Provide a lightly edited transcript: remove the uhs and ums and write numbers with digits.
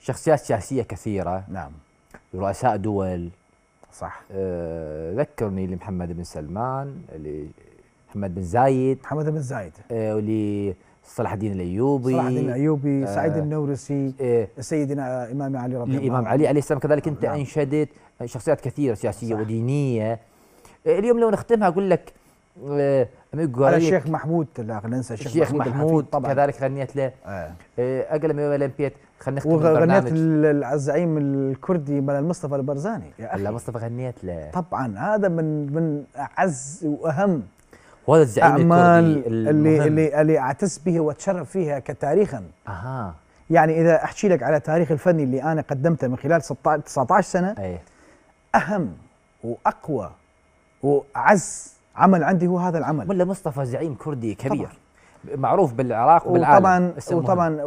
شخصيات سياسية كثيرة، نعم. رؤساء دول. صح. ذكرني لمحمد بن سلمان، لمحمد بن زايد، محمد بن زايد، ولصلاح الدين الأيوبي، صلاح الدين الأيوبي، سعيد النورسي، سيدنا إمام علي رضي الله عنه، الإمام علي عليه السلام كذلك. أنت نعم. أنشدت شخصيات كثيرة سياسية صح. ودينية. اليوم لو نختمها أقول لك على الشيخ محمود، لا ننسى الشيخ محمود طبعا كذلك غنيت له. أقل من أولمبياد. خلينا نختم وغنيت البرنامج. الزعيم الكردي مصطفى البرزاني يا أخي. لا مصطفى غنيت له طبعا، هذا من أعز وأهم وهذا الزعيم أعمال الكردي اللي أعتز به وأتشرف فيها كتاريخا. أها. يعني إذا أحكي لك على تاريخ الفني اللي أنا قدمته من خلال 19 سنة، أيه. أهم وأقوى وأعز عمل عندي هو هذا العمل. ولا مصطفى زعيم كردي كبير طبعاً. معروف بالعراق وبالعالم. وطبعا